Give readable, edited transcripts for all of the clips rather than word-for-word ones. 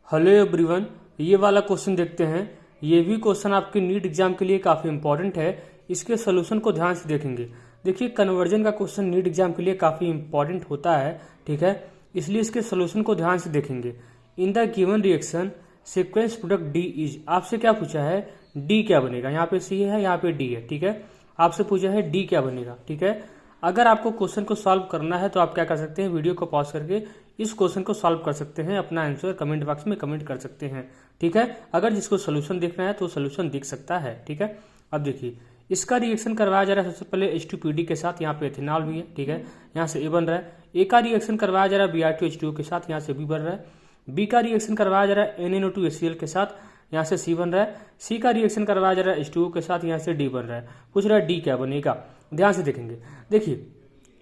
Hello everyone, ये वाला question देखते हैं। ये भी क्वेश्चन आपके नीट एग्जाम के लिए काफ़ी इंपॉर्टेंट है। इसके सोल्यूशन को ध्यान से देखेंगे। देखिए, कन्वर्जन का क्वेश्चन नीट एग्जाम के लिए काफ़ी इंपॉर्टेंट होता है, ठीक है। इसलिए इसके सोल्यूशन को ध्यान से देखेंगे। In the given reaction sequence product D is, आपसे क्या पूछा है, डी क्या बनेगा। यहाँ पे सी है, यहाँ पे डी है, ठीक है। आपसे पूछा है डी क्या बनेगा, ठीक है। अगर आपको क्वेश्चन को सॉल्व करना है तो आप क्या कर सकते हैं, वीडियो को पॉज करके इस क्वेश्चन को सॉल्व कर सकते हैं। अपना आंसर कमेंट बॉक्स में कमेंट कर सकते हैं, ठीक है। अगर जिसको सोल्यूशन देखना है तो सोल्यूशन दिख सकता है, ठीक है। अब देखिए, इसका रिएक्शन करवाया जा रहा है सबसे पहले H2PD के साथ। यहाँ पे एथेनॉल भी है, ठीक है। यहाँ से ए बन रहा है। ए का रिएक्शन करवाया जा रहा है Br2H2O के साथ, यहाँ से बी बन रहा है। बी का रिएक्शन करवाया जा रहा है NaNO2HCl के साथ, यहाँ से सी बन रहा है। सी का रिएक्शन करवाया जा रहा है H2O के साथ, यहाँ से डी बन रहा है। पूछ रहा है डी क्या बनेगा, ध्यान से देखेंगे। देखिए,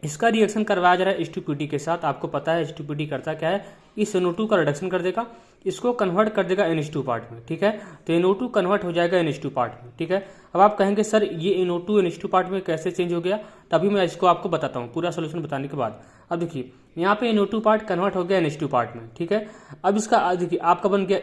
इसका रिएक्शन करवाया जा रहा है H2PD के साथ। आपको पता है H2PD करता क्या है, इस NO2 का रिडक्शन कर देगा, इसको कन्वर्ट कर देगा NH2 पार्ट में, ठीक है। तो NO2 कन्वर्ट हो जाएगा NH2 पार्ट में, ठीक है। अब आप कहेंगे सर ये NO2 NH2 पार्ट में कैसे चेंज हो गया, तभी मैं इसको आपको बताता हूँ पूरा सोल्यूशन बताने के बाद। अब देखिए, यहाँ पे NO2 पार्ट कन्वर्ट हो गया NH2 पार्ट में, ठीक है। अब इसका देखिए आपका बन गया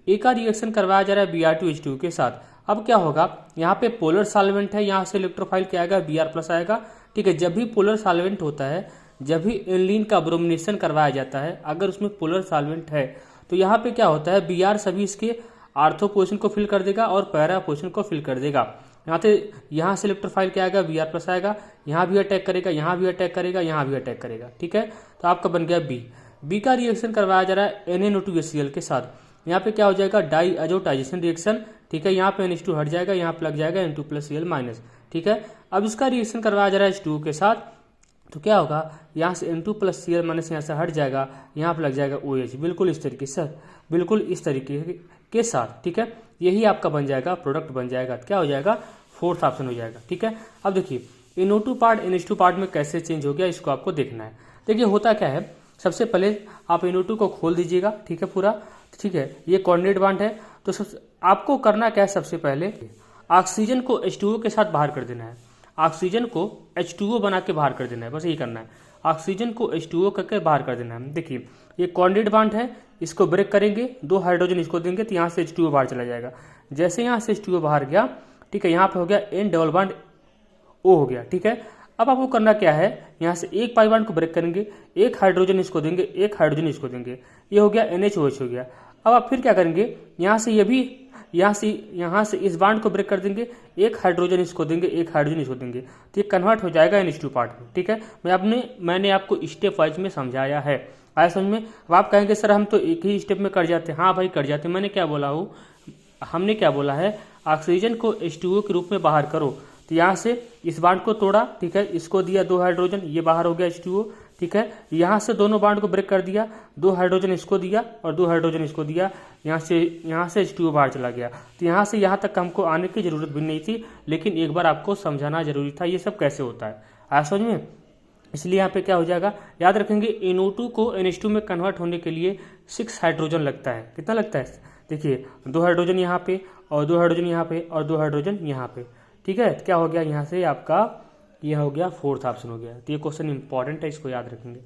ए का रिएक्शन करवाया जा रहा है Br2H2O के साथ। अब क्या होगा, यहाँ पे पोलर सॉल्वेंट है, यहाँ से इलेक्ट्रोफाइल क्या आएगा, Br+ आएगा, ठीक है। जब भी पोलर सॉल्वेंट होता है, जब भी एनिलीन का ब्रोमिनेशन करवाया जाता है, अगर उसमें पोलर सॉल्वेंट है तो यहाँ पे क्या होता है, Br सभी इसके आर्थो पोजीशन को फिल कर देगा और पैरा पोजीशन को फिल कर देगा। यहाँ से इलेक्ट्रोफाइल क्या आएगा, Br+ आएगा, यहाँ भी अटैक करेगा, यहाँ भी अटैक करेगा, यहाँ भी अटैक करेगा, ठीक है। तो आपका बन गया बी का रिएक्शन करवाया जा रहा है NaNO2HCl के साथ। यहाँ पे क्या हो जाएगा, डाई अजोटाइजेशन रिएक्शन, ठीक है। यहाँ पे NH2 हट जाएगा, यहाँ पे लग जाएगा N2+Cl-, ठीक है। अब इसका रिएक्शन करवाया जा रहा है H2O के साथ, तो क्या होगा, यहाँ से N2+Cl- यहाँ से हट जाएगा, यहाँ पे लग जाएगा OH, बिल्कुल इस तरीके से, बिल्कुल इस तरीके के साथ, ठीक है। यही आपका बन जाएगा, प्रोडक्ट बन जाएगा, क्या हो जाएगा, फोर्थ ऑप्शन हो जाएगा, ठीक है। अब देखिए, NO2 पार्ट NH2 पार्ट में कैसे चेंज हो गया, इसको आपको देखना है। देखिए होता क्या है, सबसे पहले आप NO2 को खोल दीजिएगा, ठीक है, पूरा, ठीक है। ये कोऑर्डिनेट बॉन्ड है, तो आपको करना क्या है, सबसे पहले ऑक्सीजन को H2O के साथ बाहर कर देना है। ऑक्सीजन को H2O बना के बाहर कर देना है, बस यही करना है। ऑक्सीजन को H2O करके बाहर कर देना है। देखिए, ये कोऑर्डिनेट बॉन्ड है, इसको ब्रेक करेंगे, 2 हाइड्रोजन इसको देंगे तो यहाँ से H2O बाहर चला जाएगा। जैसे यहाँ से H2O बाहर गया, ठीक है, यहाँ पे हो गया N डबल बॉन्ड O हो गया, ठीक है। अब आपको करना क्या है, यहाँ से एक पाई बॉन्ड को ब्रेक करेंगे, एक हाइड्रोजन इसको देंगे, एक हाइड्रोजन इसको देंगे, ये हो गया NH OH हो गया। अब आप फिर क्या करेंगे, यहाँ से ये भी यहाँ से इस बॉन्ड को ब्रेक कर देंगे, एक हाइड्रोजन इसको देंगे, एक हाइड्रोजन इसको देंगे, तो ये कन्वर्ट हो जाएगा NH2 पार्ट में, ठीक है। मैंने आपको स्टेप वाइज में समझाया है, आया समझ में। अब आप कहेंगे सर हम तो एक ही स्टेप में कर जाते हैं। हाँ भाई कर जाते हैं। मैंने क्या बोला हूँ, हमने क्या बोला है, ऑक्सीजन को H2O के रूप में बाहर करो। तो यहाँ से इस बांड को तोड़ा, ठीक है, इसको दिया 2 हाइड्रोजन, ये बाहर हो गया H2O, ठीक है। यहाँ से दोनों बांड को ब्रेक कर दिया, 2 हाइड्रोजन इसको दिया और 2 हाइड्रोजन इसको दिया, यहाँ से H2O बाहर चला गया। तो यहाँ से यहाँ तक हमको आने की जरूरत भी नहीं थी, लेकिन एक बार आपको समझाना जरूरी था ये सब कैसे होता है, आया समझ में। इसलिए यहाँ पे क्या हो जाएगा, याद रखेंगे, NO2 को NH2 में कन्वर्ट होने के लिए 6 हाइड्रोजन लगता है। कितना लगता है, देखिए 2 हाइड्रोजन यहाँ पे और 2 हाइड्रोजन यहाँ पे और 2 हाइड्रोजन यहाँ पे, ठीक है। क्या हो गया, यहाँ से आपका यह हो गया, फोर्थ ऑप्शन हो गया। तो ये क्वेश्चन इंपॉर्टेंट है, इसको याद रखेंगे।